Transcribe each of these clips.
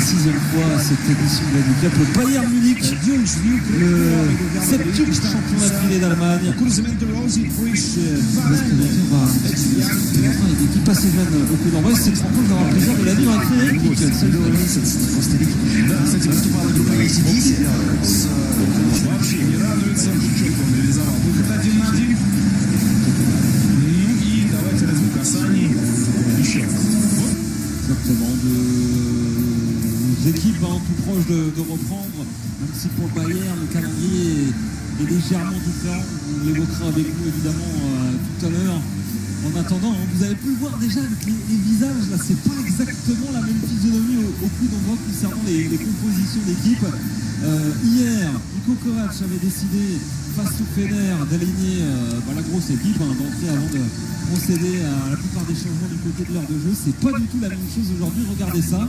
6e fois cette édition de la Ligue Cup. Le Bayern Munich, le 7e championnat de filet d'Allemagne. Une équipe assez jeune au coup d'envoi. Cette rencontre d'avoir le plaisir de la vivre avec Frédéric Nickel. Вообще не радуется, чуть он реализовал выход 1-1. И давайте разбор касаний. Еще. Exactement, deux équipes tout proches de reprendre, même si pour le Bayern le calendrier est légèrement différent. On l'évoquera avec vous évidemment tout à l'heure. En attendant, vous avez pu le voir déjà avec les visages, là c'est pas exactement la même physionomie au coup d'envoi concernant les compositions d'équipe. Hier, Niko Kovac avait décidé face au Fener d'aligner la grosse équipe d'entrée avant de procéder à la plupart des changements du côté de l'heure de jeu. C'est pas du tout la même chose aujourd'hui. Regardez ça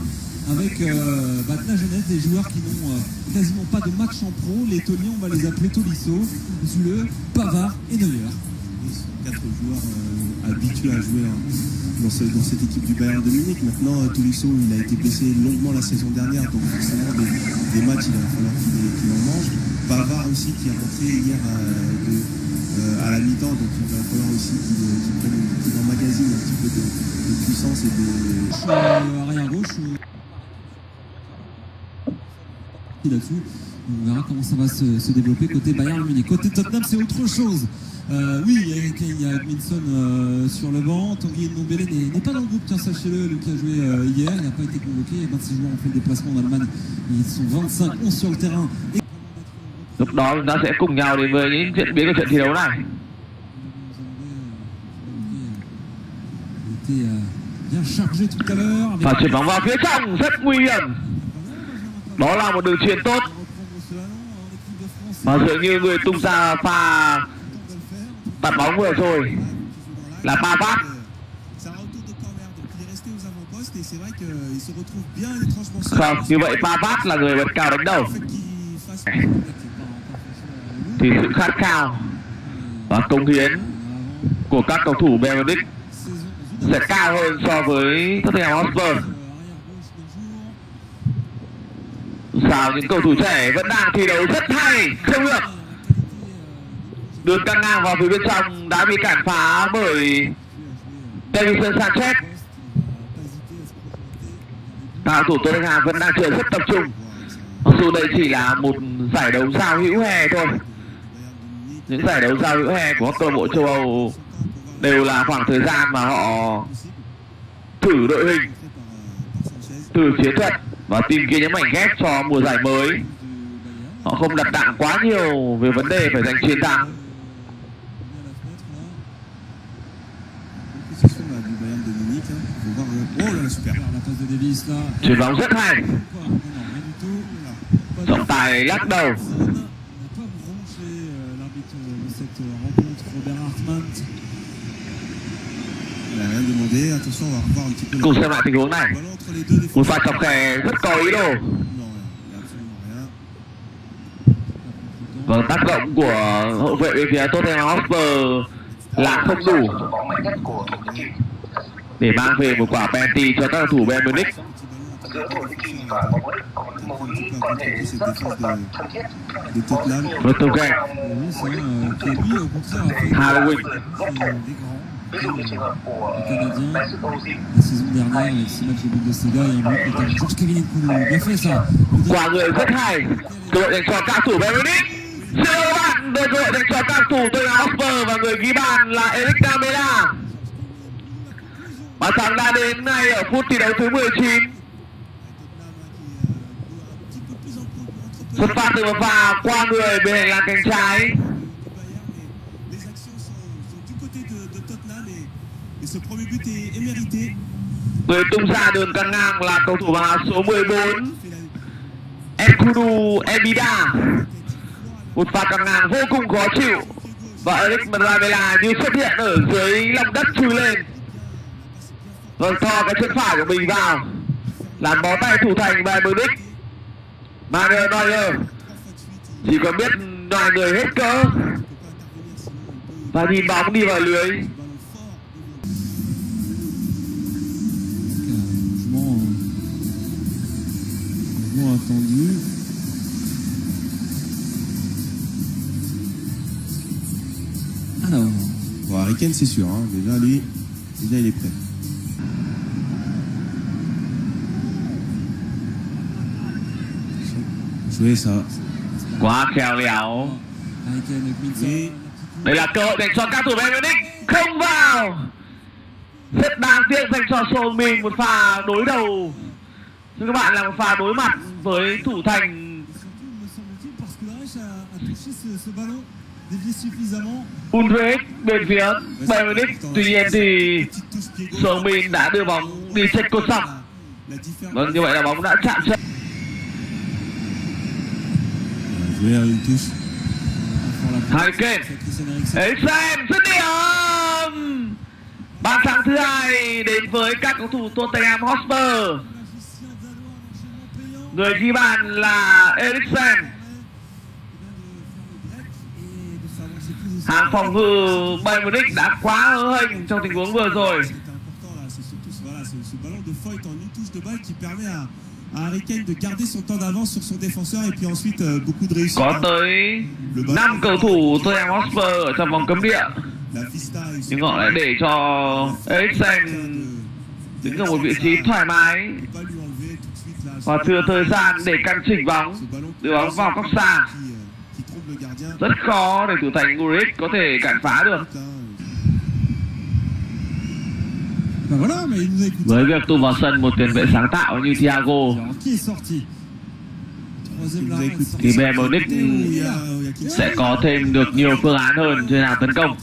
avec de la jeunesse, des joueurs qui n'ont quasiment pas de match en pro. Les Toliens, on va les appeler Tolisso, Zule, Pavard et Neuer. Ils sont 4 joueurs habitués à jouer dans cette équipe du Bayern de Munich. Maintenant, Tolisso, il a été blessé longuement la saison dernière, donc forcément des matchs, il va falloir qu'il en mange. Pavard aussi, qui est rentré hier à la mi-temps, donc il va falloir aussi qu'il emmagasine un petit peu de puissance et de... Arrière gauche. Là-dessus, on verra comment ça va se développer côté Bayern Munich. Côté Tottenham, c'est autre chose. Oui, il y a Edmondson sur le banc. Tanguy Ndombele n'est pas dans le groupe, tiens, sachez-le. Lui qui a joué hier, il n'a pas été convoqué. 26 joueurs ont fait le déplacement en Allemagne. Ils sont 25, 11 sur le terrain. Et... Lúc đó chúng ta sẽ cùng nhau đến với những diễn biến của trận thi đấu này. Bien chargé tout à l'heure. Và chuyển bóng vào phía trong rất nguy hiểm. Đó là một đường chuyền tốt. Và dường như người tung ra pha tạt bóng vừa rồi là Pavard. Không, như vậy Pavard là người bật cao đánh đầu. Thì sự khát khao và cống hiến của các cầu thủ Bayern Munich sẽ cao hơn so với Tottenham Hotspur. Sao những cầu thủ trẻ vẫn đang thi đấu rất hay, không được. Đường căng ngang vào phía bên trong đã bị cản phá bởi Davinson Sanchez. Cầu thủ Tottenham vẫn đang chơi rất tập trung. Mặc dù đây chỉ là một giải đấu giao hữu hè thôi. Những giải đấu giao hữu hè của các câu lạc bộ châu Âu đều là khoảng thời gian mà họ thử đội hình, thử chiến thuật và tìm kiếm những mảnh ghép cho mùa giải mới. Họ không đặt nặng quá nhiều về vấn đề phải giành chiến thắng. Chuyền bóng rất hay. Trọng tài lắc đầu. Cùng xem lại tình huống này. Một pha chọc kè rất có ý đồ. Và tác động của hậu vệ bên phía Tottenham Hotspur là không đủ để mang về một quả penalty cho các cầu thủ Bayern Munich. Vertonghen, Halloween. Le Canadien, la saison dernière avec 6 matchs de Bundesliga et un but notamment Georges Kevin Nkoulou. Bien fait ça. Quả người rất hay. Cơ hội dành cho các thủ Bayern Munich. Xin lỗi các bạn, cơ hội dành cho các thủ Tottenham Hotspur và người ghi bàn là Eric Lamela. Bàn thắng đã đến ngay ở phút thi đấu thứ 19. Xuất phát từ một pha qua người bên hành lang cánh trái. Người tung ra đường căng ngang là cầu thủ bằng áo số 14 Nkoudou Embida. Một pha căng ngang vô cùng khó chịu và Eric Lamela như xuất hiện ở dưới lòng đất chui lên. Vâng, thò cái chân phải của mình vào làm bó tay thủ thành Bayern Munich. Manuel Neuer chỉ còn biết nhoài người hết cỡ và nhìn bóng đi vào lưới. toujours attendu. Alors, Bon, Harry Kane, c'est sûr, hein. Déjà, lui, il est prêt. Jouer ça. Quá khéo léo. Harry Kane avec Minson. Et Đây là cơ hội dành cho các thủ Bayern Munich, không vào. Rất đáng tiếc dành cho Son Min, một pha đối đầu. Thưa các bạn, là một pha đối mặt với thủ thành Surtout, me semble-t-il, parce que Reich a touché ce ballon, dévié suffisamment. Ulreich bên phía Bayern Munich. Tuy nhiên thì Son Min đã đưa bóng đi trên cột dọc. Vâng, như vậy là bóng đã chạm chân. jouer à une touche. Harry Kane, Eriksen dứt điểm. Bàn thắng thứ hai đến với các cầu thủ Tottenham Hotspur. Người ghi bàn là Eriksen. Hàng phòng ngự Bayern Munich đã quá hớ hênh trong tình huống vừa rồi. Ce ballon de Foyt en une touche de balle qui permet à Harry Kane de garder son temps d'avance sur son défenseur et puis ensuite beaucoup de réussite. Có tới 5 cầu thủ Tottenham Hotspur ở trong vòng cấm địa, La Vista et nhưng họ lại để cho Eriksen đứng ở một vị trí thoải mái pas lui enlever tout de suite là. và thừa thời gian để căn chỉnh bóng, đưa bóng vào góc xa. Qui trompe le gardien. Rất khó để thủ thành Ulreich có thể cản phá được. Ben voilà, mais il nous a écouté. Với việc tung vào sân một tiền vệ sáng tạo như Thiago Alors, qui est sorti? Troisième larron est sorti. thì Bayern Munich sẽ có thêm được nhiều phương án hơn trên hàng tấn công. Non,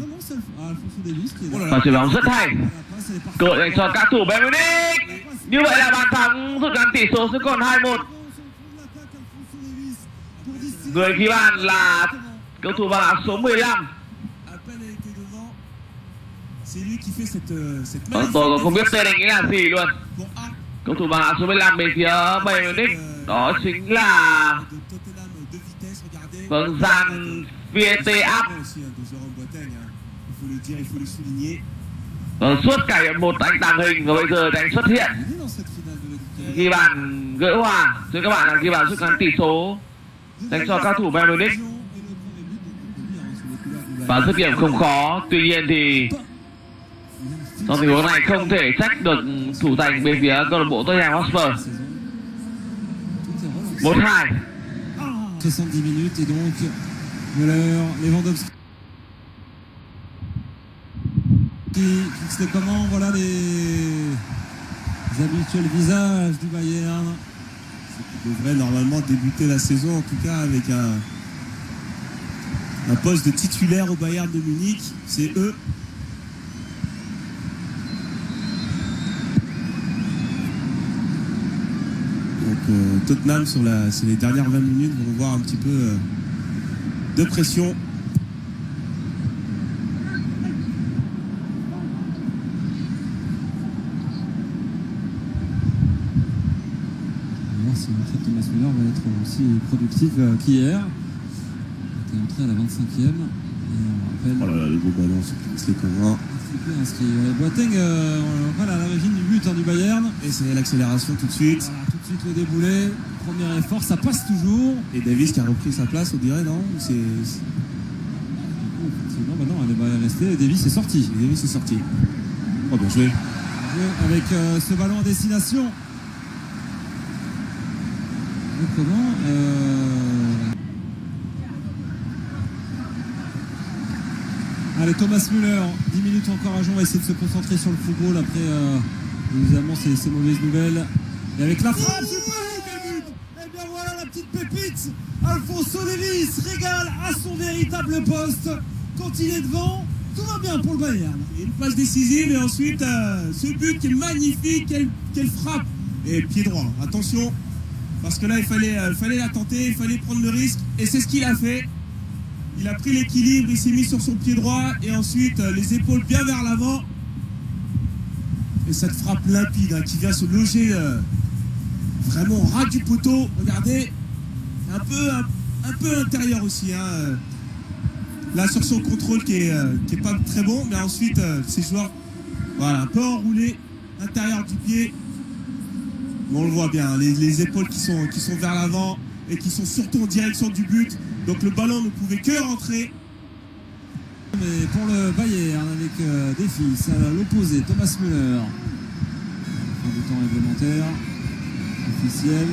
non, c'est Alphonso Davies qui est là. Và chuyền bóng rất hay. La passe, elle est partie. Cơ hội dành cho các thủ Bayern Munich. Như vậy là bàn thắng rút ngắn tỷ số xuống còn 2-1. Người ghi bàn là cầu thủ bằng áo số 15. C'est lui qui fait cette Tôi còn không biết tên anh ấy là gì luôn. Bon, Cầu thủ bằng áo số 15 bên phía Bayern Munich đó chính là de Tottenham de vitesse, regardez. vâng Jan Vietiap. Aussi un doseur en Bretagne, hein. Il faut le dire, il faut le souligner. Suốt cả hiệp 1 anh tàng hình và bây giờ anh xuất hiện Il est dans cette finale de la Ligue. ghi bàn gỡ hòa. Thưa các bạn là ghi bàn rút ngắn tỷ số dành cho các thủ Bayern Munich. Và dứt điểm không khó, tuy nhiên thì trong tình huống này không thể trách được thủ thành bên phía câu lạc bộ Tottenham Hotspur. 1-2. 70 minutes et donc Müller, Lewandowski qui fixe les commandes, voilà les habituels visages du Bayern. Il devrait normalement débuter la saison, en tout cas avec un poste de titulaire au Bayern de Munich. C'est eux. Donc Tottenham sur les dernières 20 minutes vont voir un petit peu de pression. On va voir si Thomas Müller va être aussi productif qu'hier. Il était entré à la 25e. Et on rappelle. Oh là là, le beau ballon sur Kingsley Coman. Inscrit. Boateng, voilà, à l'origine du but du Bayern. Et c'est l'accélération tout de suite. Voilà, tout de suite le déboulé. Premier effort, ça passe toujours. Et Davis qui a repris sa place, on dirait, non? C'est... Effectivement, bah non, elle est restée. Davis est sorti. Davis est sorti. Oh, bien joué. Avec ce ballon en destination. Et comment Allez, Thomas Müller, 10 minutes encore à jouer. On va essayer de se concentrer sur le football après évidemment ces mauvaises nouvelles. Et avec la frappe, quel but! Et bien voilà la petite pépite. Alphonso Davies régale à son véritable poste. Quand il est devant, tout va bien pour le Bayern. Et une passe décisive et ensuite ce but qui est magnifique, quelle frappe. Et pied droit, attention, parce que là il fallait la tenter, il fallait prendre le risque et c'est ce qu'il a fait. Il a pris l'équilibre, il s'est mis sur son pied droit et ensuite les épaules bien vers l'avant. Et cette frappe limpide qui vient se loger vraiment au ras du poteau. Regardez, un peu intérieur aussi. Hein. Là sur son contrôle qui est pas très bon, mais ensuite ces joueurs, voilà, un peu enroulé, intérieur du pied. on le voit bien, les épaules qui sont vers l'avant et qui sont surtout en direction du but. Donc le ballon ne pouvait que rentrer. Mais pour le Bayern, avec des fils à l'opposé, Thomas Müller. Fin du temps réglementaire, officiel.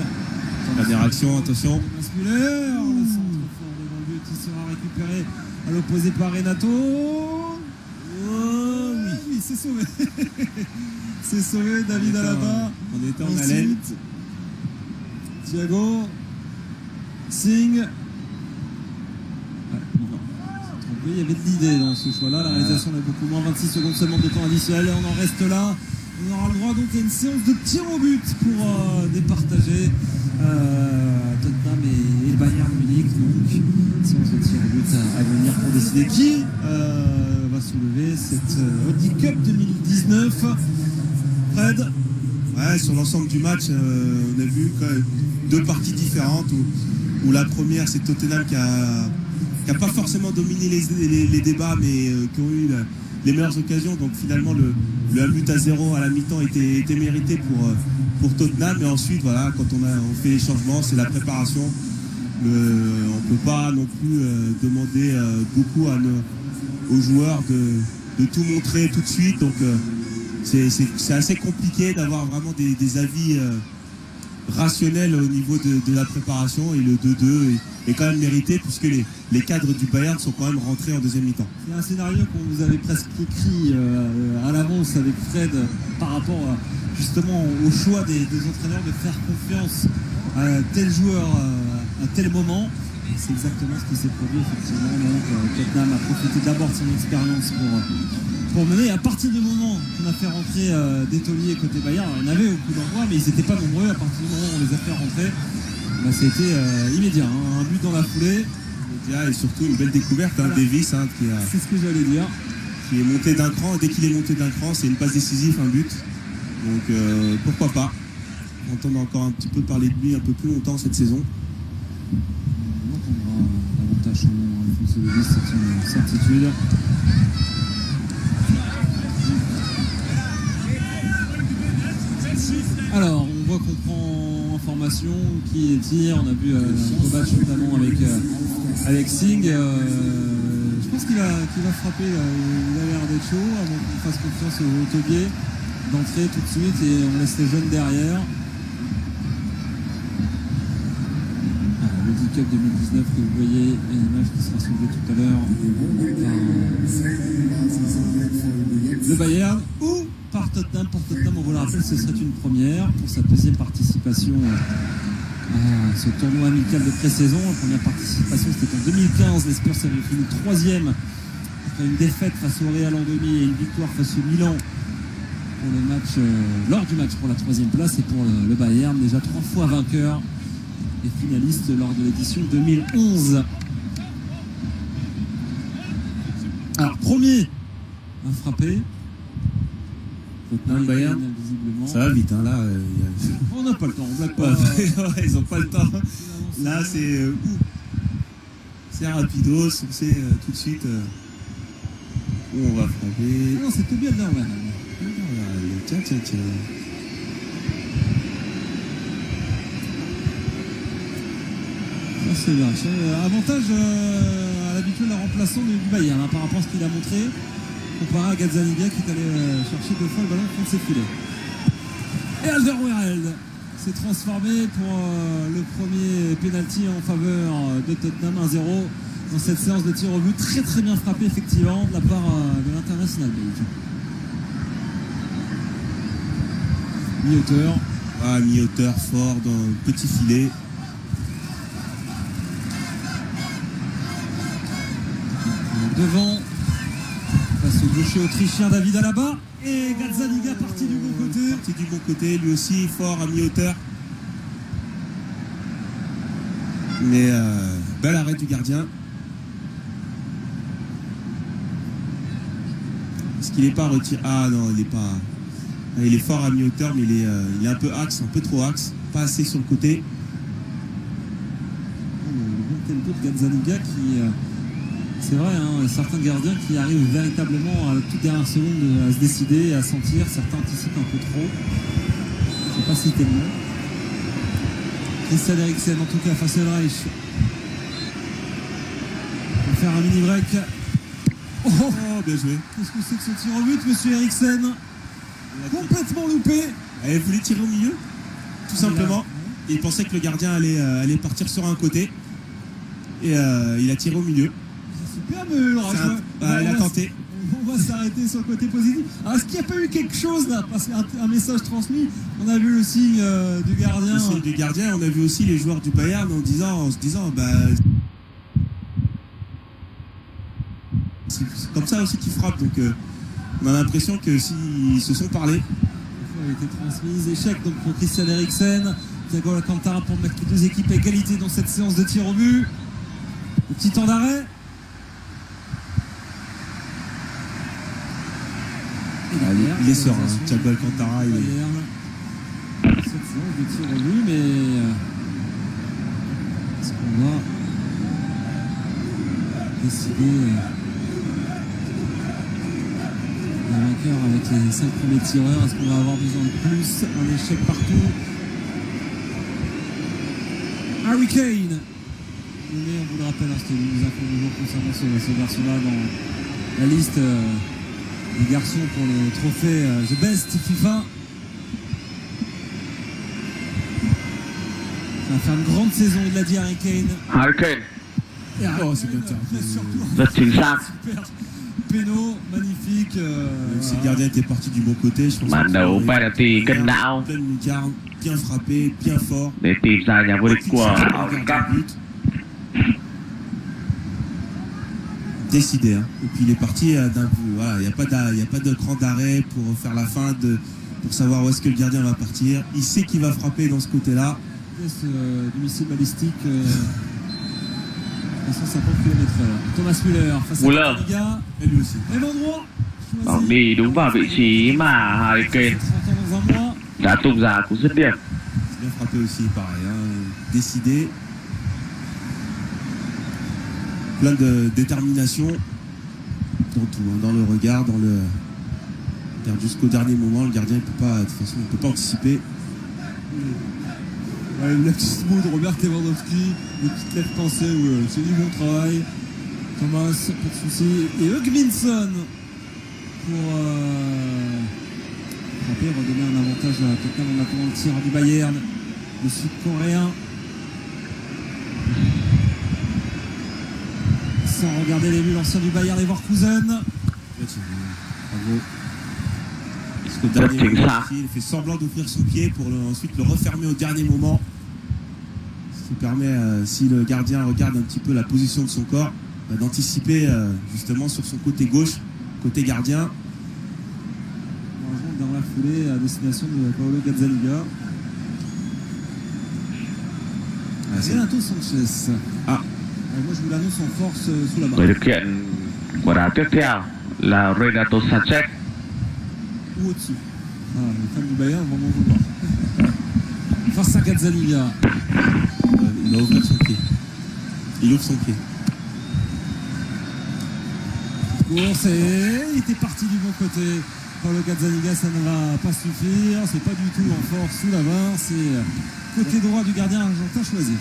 Première action, attention. Thomas Müller, le centre fort devant le but, il sera récupéré à l'opposé par Renato. Oh, oui, c'est sauvé. C'est sauvé, David Alaba. On était en haleine. Thiago. Singh. Il y avait de l'idée dans ce choix-là. La réalisation est beaucoup moins. 26 secondes seulement de temps additionnel. Et on en reste là. On aura le droit donc à une séance de tir au but pour départager Tottenham et le Bayern Munich. Donc, séance de tir au but à venir pour décider qui va soulever cette Audi Cup 2019. Fred. Ouais, sur l'ensemble du match, on a vu quand même deux parties différentes où la première, c'est Tottenham qui a pas forcément dominé les débats, mais qui ont eu les meilleures occasions. Donc finalement, le 1 but à 0 à la mi-temps était mérité pour Tottenham. Et ensuite, voilà, quand on fait les changements, c'est la préparation. On ne peut pas non plus demander beaucoup aux joueurs de tout montrer tout de suite. Donc c'est assez compliqué d'avoir vraiment des avis rationnel au niveau de la préparation, et le 2-2 est quand même mérité puisque les cadres du Bayern sont quand même rentrés en deuxième mi-temps. C'est un scénario qu'on vous avait presque écrit à l'avance avec Fred par rapport justement au choix des entraîneurs de faire confiance à tel joueur à tel moment. Et c'est exactement ce qui s'est produit effectivement. Donc Tottenham a profité d'abord de son expérience pour mener. À partir du moment qu'on a fait rentrer des tauliers côté Bayern, il y en avait au coup d'envoi, mais ils n'étaient pas nombreux. À partir du moment où on les a fait rentrer, bah, c'était immédiat. Un but dans la foulée. Et surtout une belle découverte, voilà. Davis c'est ce que j'allais dire. Qui est monté d'un cran. Dès qu'il est monté d'un cran, c'est une passe décisive, un but. Donc pourquoi pas. On entend encore un petit peu parler de lui un peu plus longtemps cette saison. On entendra davantage son nom, Alphonso Davies, c'est une certitude. Alors, on voit qu'on prend en formation qui tire. On a vu un beau match notamment avec Singh. Je pense qu'il va frapper. Il a l'air d'être chaud. Avant qu'on fasse confiance au taulier d'entrer tout de suite et on laisse les jeunes derrière. Le Cup 2019 que vous voyez, une image qui sera soulevée tout à l'heure par le Bayern ou par Tottenham. Pour Tottenham, on vous le rappelle, ce serait une première pour sa deuxième participation à ce tournoi amical de pré-saison. La première participation, c'était en 2015. Les Spurs avaient fini troisième après une défaite face au Real en demi et une victoire face au Milan pour le match, lors du match pour la troisième place. Et pour le Bayern, déjà 3 fois vainqueur et finaliste lors de l'édition 2011. Alors, premier à frapper. Bayern, visiblement. Ça va vite, hein, là. On n'a pas le temps, on blague pas. Ouais, ils n'ont pas le temps. Là, c'est rapido, on sait tout de suite où on va frapper. Non, c'était bien là, ouais. Tiens. C'est bien. Avantage à l'habitude la remplaçant du Bayern par rapport à ce qu'il a montré comparé à Gazzaniga qui est allé chercher 2 fois le ballon contre ses filets. Et Alderweireld s'est transformé pour le premier pénalty en faveur de Tottenham 1-0 dans cette séance de tir au but. Très très bien frappé effectivement de la part de l'international belge. Mi-hauteur. Mi-hauteur, fort, dans le petit filet. Devant, face au gaucher autrichien David Alaba. Et Gazzaniga parti du bon côté. Parti du bon côté, lui aussi fort à mi-hauteur. Mais bel arrêt du gardien. Est-ce qu'il n'est pas retiré? Ah non, il n'est pas. Il est fort à mi-hauteur, mais il est un peu axe, un peu trop axe. Pas assez sur le côté. Le bon tempo de Gazzaniga qui... C'est vrai, hein, certains gardiens qui arrivent véritablement à la toute dernière seconde à se décider, à sentir. Certains anticipent un peu trop. Je ne sais pas si c'était le nom. Christian Eriksen en tout cas face à Reich. On va faire un mini break. Oh, bien joué. qu'est-ce que c'est que ce tir au but, monsieur Eriksen? Complètement loupé. Elle voulait tirer au milieu, tout simplement. Et il pensait que le gardien allait partir sur un côté. Et il a tiré au milieu. Superbe, Rage. Elle a tenté. On va s'arrêter sur le côté positif. Alors, est-ce qu'il n'y a pas eu quelque chose là? Parce qu'un message transmis, on a vu le signe du gardien. Le signe du gardien, on a vu aussi les joueurs du Bayern en se disant bah, c'est comme ça aussi qu'ils frappent. Donc on a l'impression que s'ils se sont parlé. Elle a été transmise. Échec donc pour Christian Eriksen. Thiago Alcantara pour mettre les deux équipes à égalité dans cette séance de tir au but. Le petit temps d'arrêt. Il est serein, Thiago Alcantara. Cette séance de tir au but, mais est-ce qu'on va décider un vainqueur avec les 5 premiers tireurs? Est-ce qu'on va avoir besoin de plus? Un échec partout. Harry Kane. Mais on vous le rappelle, c'était une info nouveau concernant ce garçon-là dans la liste des garçons pour le trophée The Best FIFA. Ça va faire une grande saison, il l'a dit, Harry Kane. Harry Kane. Et Oh, c'est bien tiré. Rất chính xác. Super péno, magnifique. Même si le gardien était parti du bon côté, je pense Màn đấu penalty cân não pleine lucarne, bien frappé, bien fort. để tìm ra nhà vô địch của Cup. Décidé, hein. Et puis il est parti d'un coup. Voilà, il n'y a pas de cran d'arrêt pour faire la fin, pour savoir où est-ce que le gardien va partir. Il sait qu'il va frapper dans ce côté-là. Du missile balistique à 150 km/h. Thomas Müller face à Müller. Liga. Et lui aussi. Même endroit. Bóng đi đúng vào vị trí mà Harry Kane 30 ans dans un mois. đã tung ra cú dứt điểm. C'est bien frappé aussi, pareil. Hein. Décidé. Plein de détermination dans tout, hein, dans le regard, jusqu'au dernier moment. Le gardien, de toute façon, il ne peut pas anticiper. Ouais, la petite mot de Robert Lewandowski, une petite lettre pensée où c'est du bon travail. Thomas, pas de soucis. Et Hugminson pour frapper, redonner un avantage à Tottenham en attendant le tir du Bayern, le sud-coréen. Sans regarder les buts, l'ancien du Bayern, Leverkusen. Bravo. Jusqu'au dernier C'est moment, ça. il fait semblant d'ouvrir son pied pour ensuite le refermer au dernier moment. Ce qui permet, si le gardien regarde un petit peu la position de son corps, d'anticiper justement sur son côté gauche, côté gardien. On rejoint dans la foulée à destination de Paolo Gazzaniga. Renato Sanchez. Ah. Moi je vous l'annonce en force sous la barre. Người thực hiện quả đá tiếp theo là Renato Sanchez. Ou au-dessus. Ah, les fans du Bayern vont m'en vouloir. Face à Gazzaniga. Il va ouvrir son pied. Il ouvre son pied. Course et il était parti du bon côté. Paolo Gazzaniga, ça ne va pas suffire. C'est pas du tout en force sous la barre. C'est côté droit du gardien argentin choisi.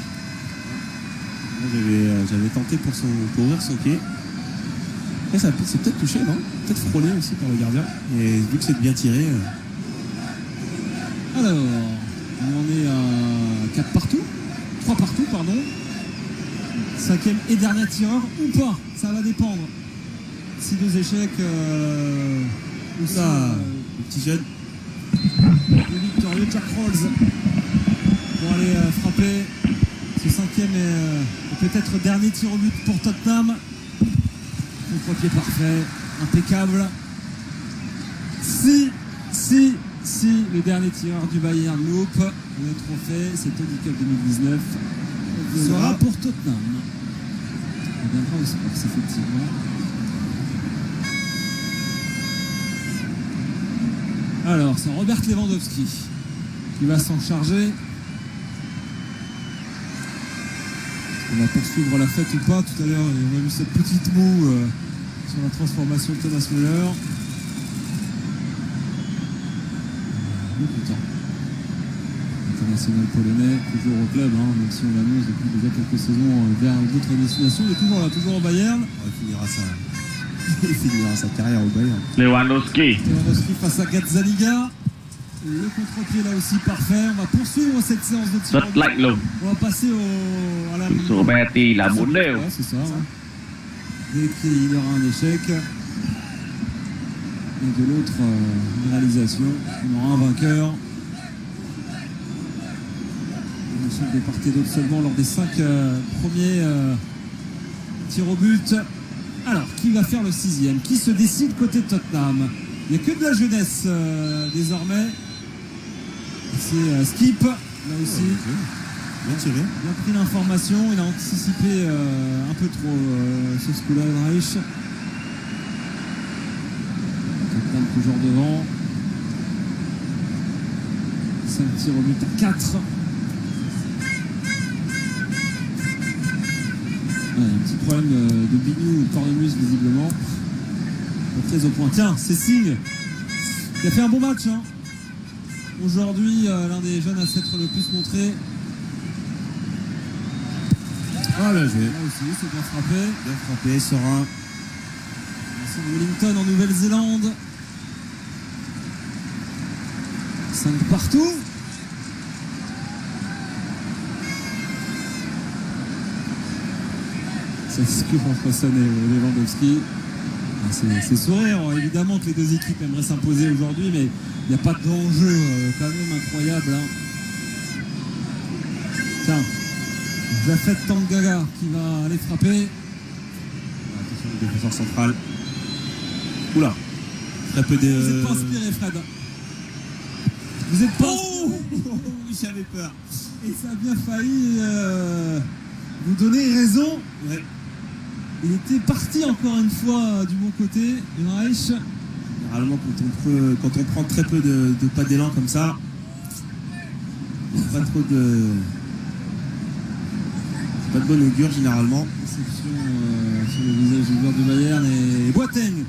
J'avais tenté pour ouvrir son pied. Après, c'est peut-être touché, non? Peut-être frôlé aussi par le gardien. Et vu que c'est bien tiré. Alors, on en est à 4 partout. 3 partout, pardon. 5e et dernier tireur ou pas. Ça va dépendre. Si 2 échecs ou ça. Le petit jeune. Le victorieux Jack Rolls pour aller frapper ce 5e et peut-être dernier tir au but pour Tottenham. Contre-pied parfait, impeccable. Si le dernier tireur du Bayern loupe, le trophée, c'est Tony Cup 2019, sera pour Tottenham. On viendra au sport, effectivement. Alors, c'est Robert Lewandowski qui va s'en charger. On va poursuivre la fête ou pas. Tout à l'heure, on a vu cette petite moue sur la transformation de Thomas Müller. Beaucoup de temps. International polonais, toujours au club, hein, même si on l'annonce depuis déjà quelques saisons vers d'autres destinations. Il est toujours là, toujours au Bayern. Il finira sa carrière au Bayern. Lewandowski. Lewandowski face à Gazzaniga. Le contre-pied là aussi parfait. On va poursuivre cette séance de tir. Rất lạnh lùng. On va passer à la... Số penalty là 4 đều. Ouais, c'est ça. Hein. Dès qu'il y aura un échec. Et de l'autre, une réalisation. On aura un vainqueur. Nous sommes des part et d'autre seulement lors des 5 premiers tirs au but. Alors, qui va faire le 6e? Qui se décide côté Tottenham? Il n'y a que de la jeunesse désormais. C'est Skip, là aussi. Bien tiré. Il a pris l'information, il a anticipé un peu trop ce coup-là, Reich. Tottenham toujours devant. 5 tirs au but à 4. Ouais, un petit problème de bignou ou de cornemuse visiblement. Très au point. Tiens, c'est Signe qui a fait un bon match. Hein. Aujourd'hui, l'un des jeunes à s'être le plus montré. Ah, bien joué. Là aussi, c'est bien frappé. Bien frappé, serein. Wellington en Nouvelle-Zélande. 5 partout. C'est ce que François et Lewandowski. C'est sourire, évidemment que les deux équipes aimeraient s'imposer aujourd'hui, mais il n'y a pas d'enjeu quand même incroyable. Hein. Tiens, Jafet Tanganga qui va aller frapper. Attention, le défenseur central. Oula, très peu de... Vous n'êtes pas inspiré, Fred. Vous êtes pas Oh, j'avais peur. Et ça a bien failli vous donner raison. Ouais. Il était parti encore une fois du bon côté, Reich. Généralement, quand on prend très peu de pas d'élan comme ça, pas trop de... Pas de bonne augure généralement. Déception sur le visage du joueur du Bayern et Boateng.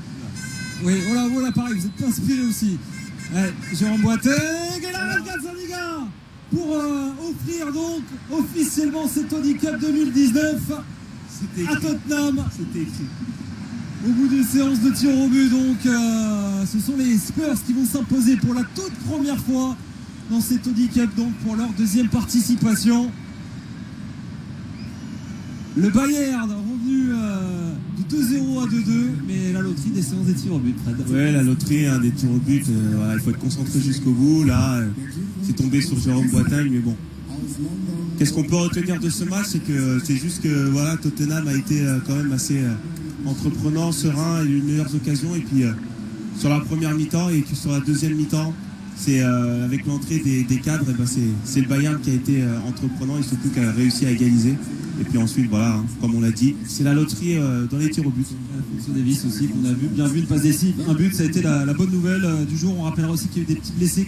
Oui, voilà, pareil, vous êtes pas inspiré aussi. Ouais, Jérôme Boateng et la Gazzaniga pour offrir donc officiellement cette Audi Cup 2019 à Tottenham. C'était écrit. Au bout d'une séance de tir au but, donc ce sont les Spurs qui vont s'imposer pour la toute première fois dans cette Audi Cup, donc pour leur deuxième participation. Le Bayern revenu de 2-0 à 2-2, mais la loterie des séances des tirs au but, Fred. Ouais, la loterie, des tirs au but, voilà, il faut être concentré jusqu'au bout. Là, c'est tombé sur Jérôme Boateng, mais bon. Qu'est-ce qu'on peut retenir de ce match? C'est que c'est juste que voilà, Tottenham a été quand même assez entreprenant, serein, il a eu les meilleures occasions. Et puis sur la première mi-temps et puis sur la deuxième mi-temps, c'est avec l'entrée des cadres, et ben c'est le Bayern qui a été entreprenant et surtout qui a réussi à égaliser. Et puis ensuite, voilà, hein, comme on l'a dit, c'est la loterie dans les tirs au but. Alphonso Davies aussi, qu'on a bien vu, une passe décisive, un but, ça a été la bonne nouvelle du jour. On rappellera aussi qu'il y a eu des petits blessés,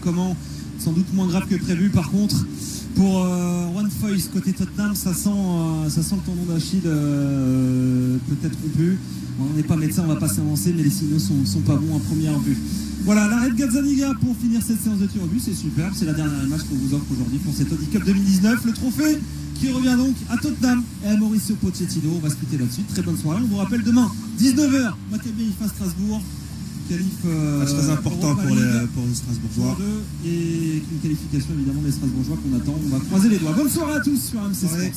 sans doute moins graves que prévu. Par contre, pour Juan Foyth côté Tottenham, ça sent le tendon d'Achille peut-être rompu. On n'est pas médecin, on va pas s'avancer, mais les signaux sont pas bons. Un premier but. Voilà, l'arrêt de Gazzaniga pour finir cette séance de tir au but, c'est superbe. C'est la dernière image qu'on vous offre aujourd'hui pour cette Audi Cup 2019. Le trophée qui revient donc à Tottenham et à Mauricio Pochettino. On va se quitter là-dessus. Très bonne soirée. On vous rappelle demain, 19h, Maccabi face Strasbourg. Match très important pour les Strasbourgeois. Et une qualification évidemment des Strasbourgeois qu'on attend. On va croiser les doigts. Bonne soirée à tous sur AMC Sport. Salut.